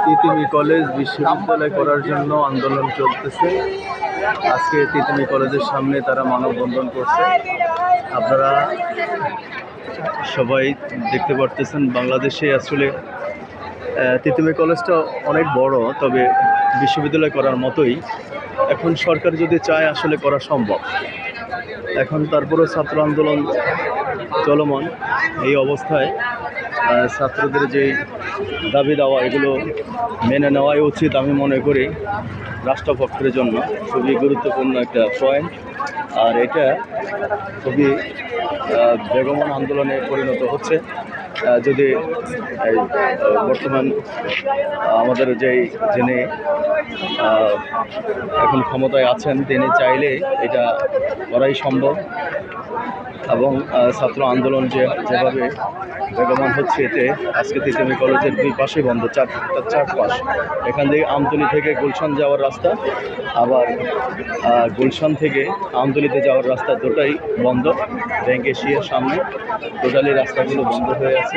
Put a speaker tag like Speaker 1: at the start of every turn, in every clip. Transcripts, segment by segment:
Speaker 1: তিতুমী college বিশ্ববিদ্যালয় করার জন্য আন্দোলন চলতেছে। আজকে তিতুমী কলেজের সামনে তারা মানববন্ধন করছে। আপনারা সবাই দেখতে পারতেছেন বাংলাদেশে আসলে তিতুমী কলেজটা অনেক বড়, তবে বিশ্ববিদ্যালয় করার মতোই। এখন সরকার যদি চায় আসলে করা সম্ভব। এখন তারপরও ছাত্র আন্দোলন চলমান। এই অবস্থায় ছাত্রদের যে দাবি দেওয়া এগুলো মেনে নেওয়াই উচিত আমি মনে করি। রাষ্ট্রপক্ষের জন্য খুবই গুরুত্বপূর্ণ একটা পয়েন্ট, আর এটা খুবই বেগবান আন্দোলনে পরিণত হচ্ছে। যদি বর্তমান আমাদের যিনি এখন ক্ষমতায় আছেন তিনি চাইলে এটা করাই সম্ভব। এবং ছাত্র আন্দোলন যেভাবে বেগবান হচ্ছে, এতে আজকে তিতুমী কলেজের দুই পাশে বন্ধ, চার পাশ। এখান থেকে আমতলী থেকে গুলশান যাওয়ার রাস্তা, আবার গুলশান থেকে আমতলীতে যাওয়ার রাস্তা দুটাই বন্ধ। ব্যাংক এশিয়ার সামনে টোটালি রাস্তাগুলো বন্ধ হয়ে আছে।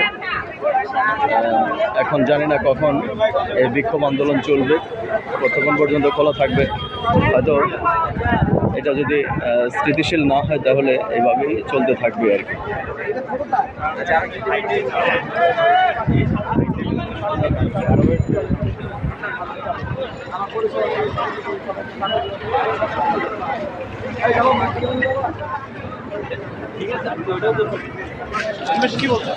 Speaker 1: এখন জানি না কখন এই বিক্ষোভ আন্দোলন চলবে, কতক্ষণ পর্যন্ত খোলা থাকবে। হয়তো এটা যদি স্থিতিশীল না হয় তাহলে এইভাবেই চলতে থাকবে আর কি।
Speaker 2: কি বলছো?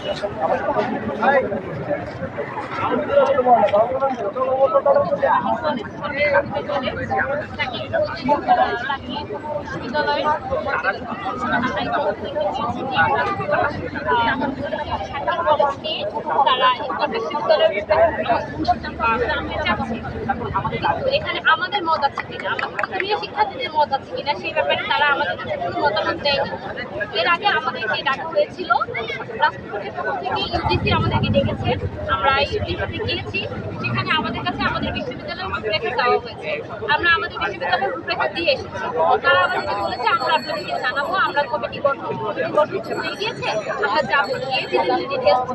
Speaker 3: এখানে আমাদের মত আছে কিনা, আমাদের শিক্ষার্থীদের মত আছে কিনা সেই ব্যাপারে তারা আমাদের কাছে কোনো মতামত দেয়নি। এর আগে আমাদেরকে ডাকা হয়েছিল, রাষ্ট্রপতির পক্ষ থেকে ইউজিসি আমাদেরকে ডেকেছে, আমরা ইউজিসিতে গিয়েছি। সেখানে আমাদের কাছে আমাদের বিশ্ববিদ্যালয়ের রূপরেখা দেওয়া হয়েছে, আমরা আমাদের বিশ্ববিদ্যালয়ের রূপরেখা দিয়ে এসেছি। তারা আমাদেরকে বলেছে আমরা আপনাদেরকে জানাবো, আমরা কমিটি গঠন হয়ে গিয়েছে, আমরা যাবো, গিয়ে ফিজিবিলিটি টেস্ট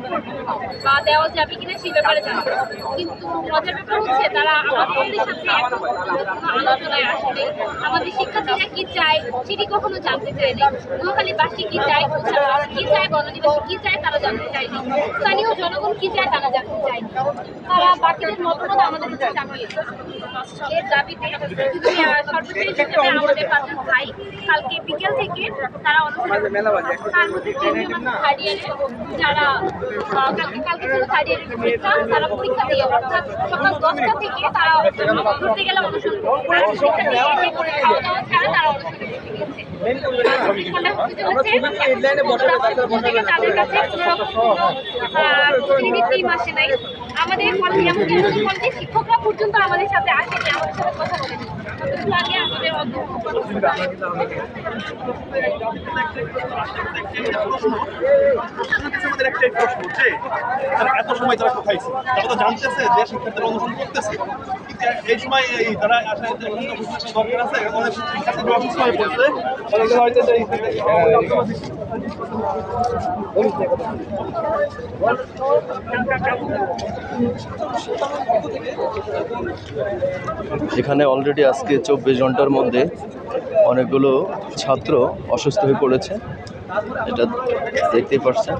Speaker 3: বা দেওয়া যাবে কিনা সেই ব্যাপারে জানাবো। কিন্তু মজার ব্যাপার হচ্ছে তারা আমাদের সাথে এখন কোনো আলোচনায় আসলে আমাদের শিক্ষার্থীরা কি চায় সেটি কখনো জানতে চায়নি। নোয়াখালীবাসী কি চায়, কি চায়, বননিবাসী কি চায় তারা জানতে চায়নি, স্থানীয় জনগণ কি চায় তারা জানতে চায়নি। তারা বাকিদের মতামত আমাদের কাছে জানিয়েছে। এর দাবিতে সর্বশেষ হিসেবে আমাদের পাঁচজন ভাই কালকে বিকেল থেকে তারা তার মধ্যে তিনজন থার্ড ইয়ারে, যারা কালকে ছিল থার্ড ইয়ারের পরীক্ষা, তারা পরীক্ষা দিয়ে অর্থাৎ সকাল 10টা থেকে তারা ঘুরতে গেলে অনুসরণ খাওয়া দাওয়া ছাড়া তারা অনুসরণ করতে গেছে। তাদের কাছে প্রতিনিধি আসে নাই। আমাদের কলেজে শিক্ষকরা পর্যন্ত আমাদের সাথে আসেনি, আমাদের সাথে কথা বলেনি। আগে আমাদের
Speaker 2: একটাই প্রশ্ন যে এত সময় তারা কোথায় ছিল, তারা তো জানতেছে যে শিক্ষার্থীরা অনুসরণ করতেছে, কিন্তু এই সময় তারা দরকার আছে, অনেক শিক্ষার্থীরা অসুস্থ হয়ে পড়ছে।
Speaker 1: এখানে অলরেডি আজকে 24 ঘন্টার মধ্যে অনেকগুলো ছাত্র অসুস্থ হয়ে পড়েছে, এটা দেখতেই পাচ্ছেন।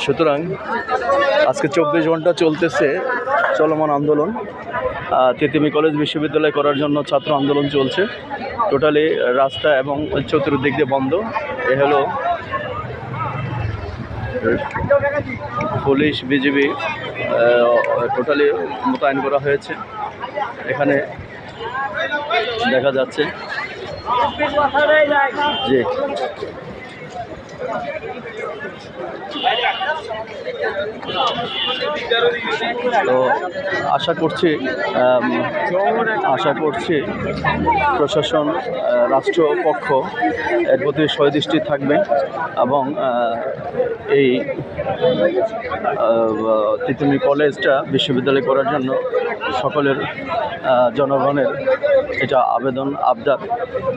Speaker 1: সুতরাং আজকে 24 ঘন্টা চলতেছে চলমান আন্দোলন। তিতুমীর কলেজ বিশ্ববিদ্যালয় করার জন্য ছাত্র আন্দোলন চলছে। টোটালি রাস্তা এবং চতুর্দিক দিয়ে বন্ধ। এ হলো পুলিশ বিজিবি টোটালি মোতায়েন করা হয়েছে। এখানে দেখা যাচ্ছে যে তো আশা করছি প্রশাসন রাষ্ট্রপক্ষ এর প্রতি সদৃষ্টি থাকবে এবং এই তিতুমীর কলেজটা বিশ্ববিদ্যালয় করার জন্য সকলের জনগণের এটা আবেদন আবদার।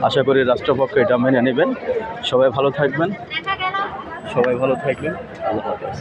Speaker 1: আশা করি রাষ্ট্রপক্ষ এটা মেনে নেবেন। সবাই ভালো থাকবেন। আল্লাহ হাফেজ।